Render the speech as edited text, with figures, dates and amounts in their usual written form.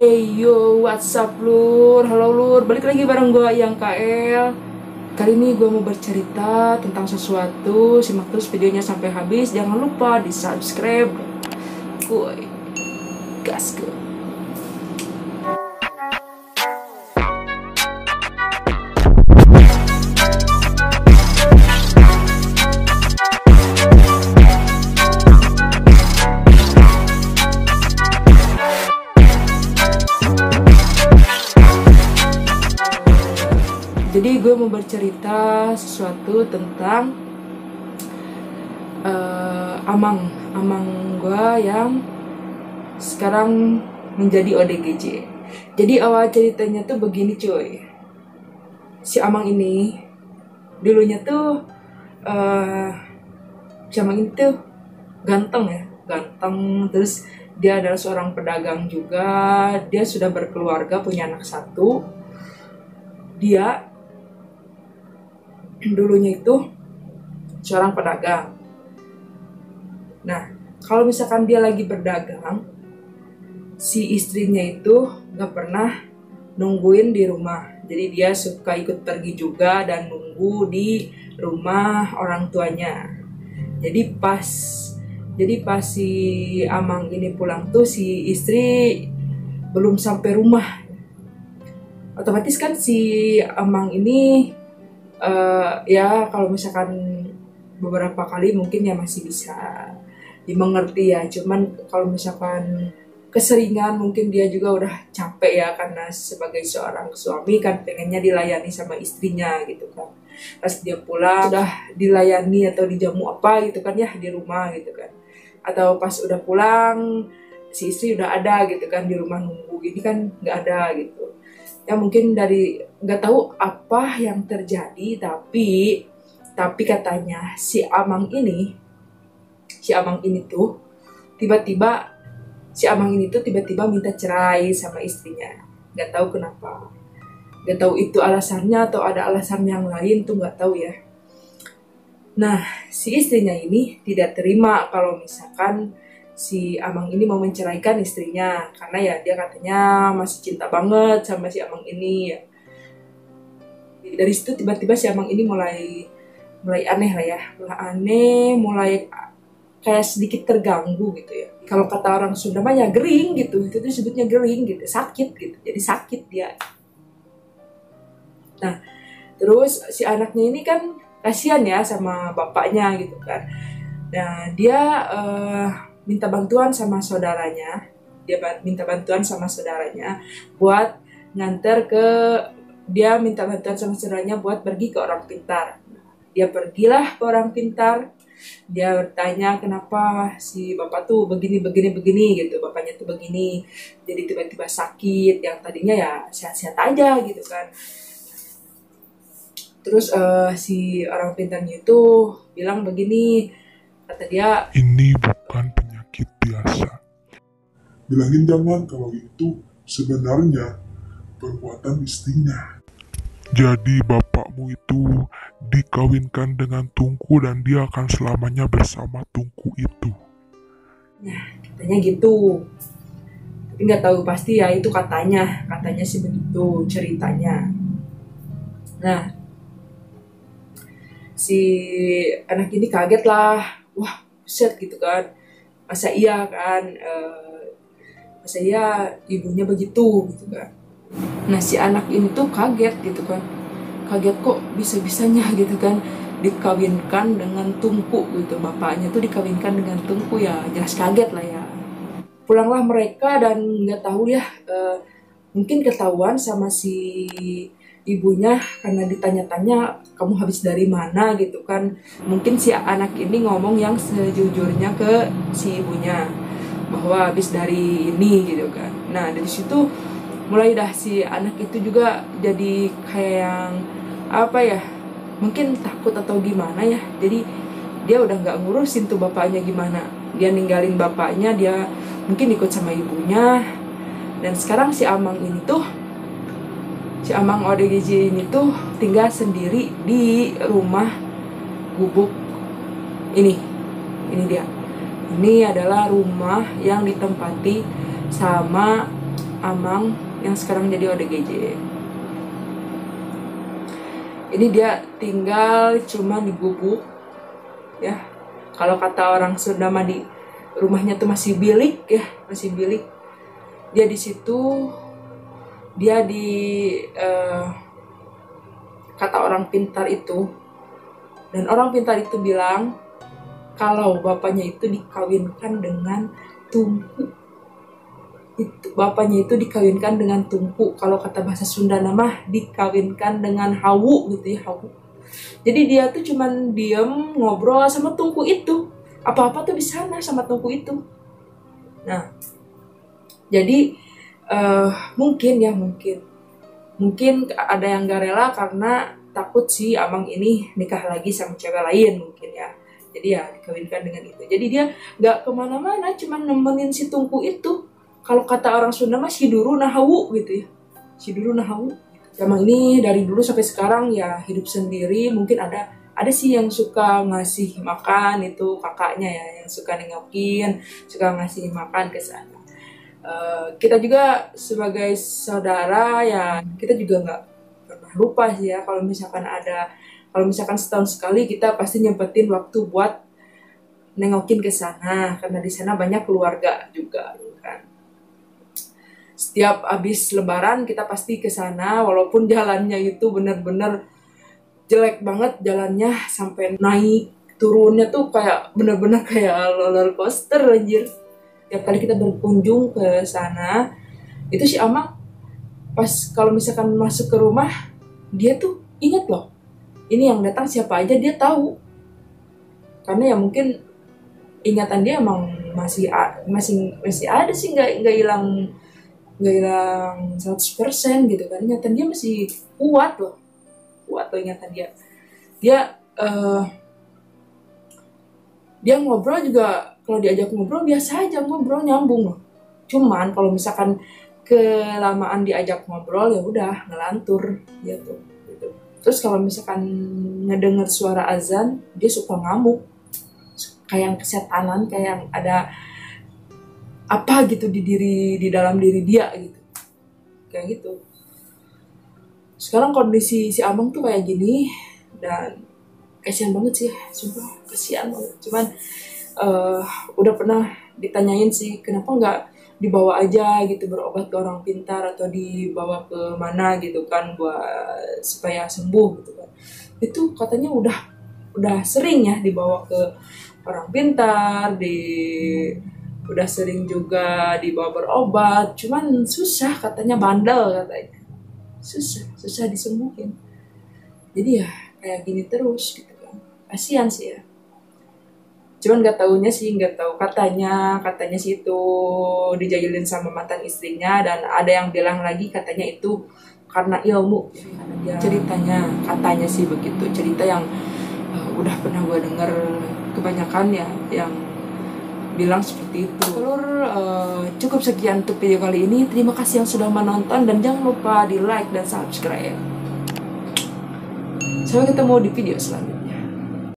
Hey yo, what's up lur? Halo lur, balik lagi bareng gue yang KL. Kali ini gue mau bercerita tentang sesuatu. Simak terus videonya sampai habis. Jangan lupa di subscribe. Kuy, gas gue. Jadi gue mau bercerita sesuatu tentang amang gue yang sekarang menjadi ODGJ. Jadi awal ceritanya tuh begini cuy. Si amang ini dulunya tuh si amang ini tuh ganteng ya, ganteng. Terus dia adalah seorang pedagang juga. Dia sudah berkeluarga, punya anak satu. Dia dulunya itu seorang pedagang. Nah, kalau misalkan dia lagi berdagang, si istrinya itu gak pernah nungguin di rumah. Jadi dia suka ikut pergi juga dan nunggu di rumah orang tuanya. Jadi pas si amang ini pulang tuh, si istri belum sampai rumah. Otomatis kan si amang ini ya kalau misalkan beberapa kali mungkin ya masih bisa dimengerti ya, cuman kalau misalkan keseringan mungkin dia juga udah capek ya, karena sebagai seorang suami kan pengennya dilayani sama istrinya gitu kan. Pas dia pulang udah dilayani atau dijamu apa gitu kan ya di rumah gitu kan, atau pas udah pulang si istri udah ada gitu kan di rumah nunggu, ini kan nggak ada gitu ya. Mungkin dari nggak tahu apa yang terjadi, tapi katanya si amang ini tuh tiba-tiba minta cerai sama istrinya. Nggak tahu kenapa, nggak tahu itu alasannya atau ada alasan yang lain tuh nggak tahu ya. Nah, si istrinya ini tidak terima kalau misalkan si amang ini mau menceraikan istrinya, karena ya dia katanya masih cinta banget sama si amang ini ya. Dari situ tiba-tiba si amang ini mulai aneh lah ya, mulai kayak sedikit terganggu gitu ya. Kalau kata orang Sunda mah ya gering gitu, itu disebutnya gering gitu, sakit gitu, jadi sakit dia. Nah, terus si anaknya ini kan kasihan ya sama bapaknya gitu kan. Nah, dia minta bantuan sama saudaranya. Buat nganter ke buat pergi ke orang pintar. Dia pergilah ke orang pintar. Dia bertanya kenapa si bapak tuh begini gitu, bapaknya tuh begini. Jadi tiba-tiba sakit, yang tadinya ya sehat-sehat aja gitu kan. Terus si orang pintarnya itu bilang begini, kata dia, ini bukan penyakit biasa. Bilangin jangan kalau itu sebenarnya perbuatan istrinya. Jadi bapakmu itu dikawinkan dengan Tungku dan dia akan selamanya bersama Tungku itu. nah katanya gitu. Tapi nggak tahu pasti ya, itu katanya sih begitu ceritanya. Nah, si anak ini kaget lah, wah buset gitu kan, masa iya ibunya begitu gitu kan. Nah, si anak ini tuh kaget gitu kan, kaget kok bisa-bisanya gitu kan dikawinkan dengan Tungku gitu, bapaknya tuh dikawinkan dengan Tungku, ya jelas kaget lah ya. Pulanglah mereka dan nggak tahu ya, mungkin ketahuan sama si ibunya karena ditanya-tanya kamu habis dari mana gitu kan. Mungkin si anak ini ngomong yang sejujurnya ke si ibunya bahwa habis dari ini gitu kan. Nah, dari situ mulai dah si anak itu juga jadi kayak yang apa ya, mungkin takut atau gimana ya. Jadi dia udah nggak ngurusin tuh bapaknya gimana, dia ninggalin bapaknya, dia mungkin ikut sama ibunya. Dan sekarang si amang ODGJ ini tuh tinggal sendiri di rumah gubuk ini dia. Ini adalah rumah yang ditempati sama Amang yang sekarang jadi ODGJ. Ini dia tinggal cuma di gubuk, ya. Kalau kata orang Sunda mah di rumahnya tuh masih bilik, ya, masih bilik. Dia di situ, dia di kata orang pintar itu, dan orang pintar itu bilang kalau bapaknya itu dikawinkan dengan Tungku. Bapaknya itu dikawinkan dengan Tungku. Kalau kata bahasa Sunda nama dikawinkan dengan Hawu gitu ya, Hawu. Jadi dia tuh cuman diem ngobrol sama Tungku itu. Apa-apa tuh di sana sama Tungku itu. Nah, jadi mungkin ada yang gak rela karena takut si Amang ini nikah lagi sama cewek lain mungkin ya. Jadi ya dikawinkan dengan itu. Jadi dia gak kemana-mana, cuman nemenin si Tungku itu. Kalau kata orang Sunda mah siduru nahawu gitu ya. Siduru nahawu. Amang ini dari dulu sampai sekarang ya hidup sendiri. Mungkin ada sih yang suka ngasih makan, itu kakaknya ya yang suka nengokin, suka ngasih makan ke sana. Kita juga sebagai saudara ya kita juga nggak pernah lupa sih ya kalau misalkan setahun sekali kita pasti nyempetin waktu buat nengokin ke sana karena di sana banyak keluarga juga kan. Setiap habis lebaran kita pasti ke sana walaupun jalannya itu bener-bener jelek banget jalannya, sampai naik turunnya tuh kayak bener-bener kayak roller coaster anjir. Tiap kali kita berkunjung ke sana itu si Amang pas kalau misalkan masuk ke rumah dia tuh inget loh ini yang datang siapa aja, dia tahu karena ya mungkin ingatan dia emang masih ada sih, nggak hilang 100% gitu kan. Ingatan dia masih kuat loh ingatan dia ngobrol juga, kalau diajak ngobrol biasa aja ngobrol nyambung loh. Cuman kalau misalkan kelamaan diajak ngobrol ya udah ngelantur gitu. Terus kalau misalkan ngedenger suara azan dia suka ngamuk kayak yang kesetanan, kayak yang ada apa gitu di dalam diri dia gitu, kayak gitu. Sekarang kondisi si Amang tuh kayak gini dan kasihan banget sih, sumpah kasihan banget. Cuman udah pernah ditanyain sih kenapa nggak dibawa aja gitu berobat ke orang pintar atau dibawa ke mana gitu kan buat supaya sembuh gitu kan. Itu katanya udah sering ya dibawa ke orang pintar, udah sering juga dibawa berobat, cuman susah katanya, bandel katanya. Susah disembuhin. Jadi ya kayak gini terus gitu kan. Kasihan sih ya. Cuman nggak tahu katanya sih itu dijailin sama mantan istrinya, dan ada yang bilang lagi katanya itu karena ilmu. Ceritanya katanya sih begitu. Cerita yang udah pernah gue denger kebanyakan ya yang bilang seperti itu. Cukup sekian untuk video kali ini. Terima kasih yang sudah menonton dan jangan lupa di like dan subscribe. Sampai ketemu di video selanjutnya.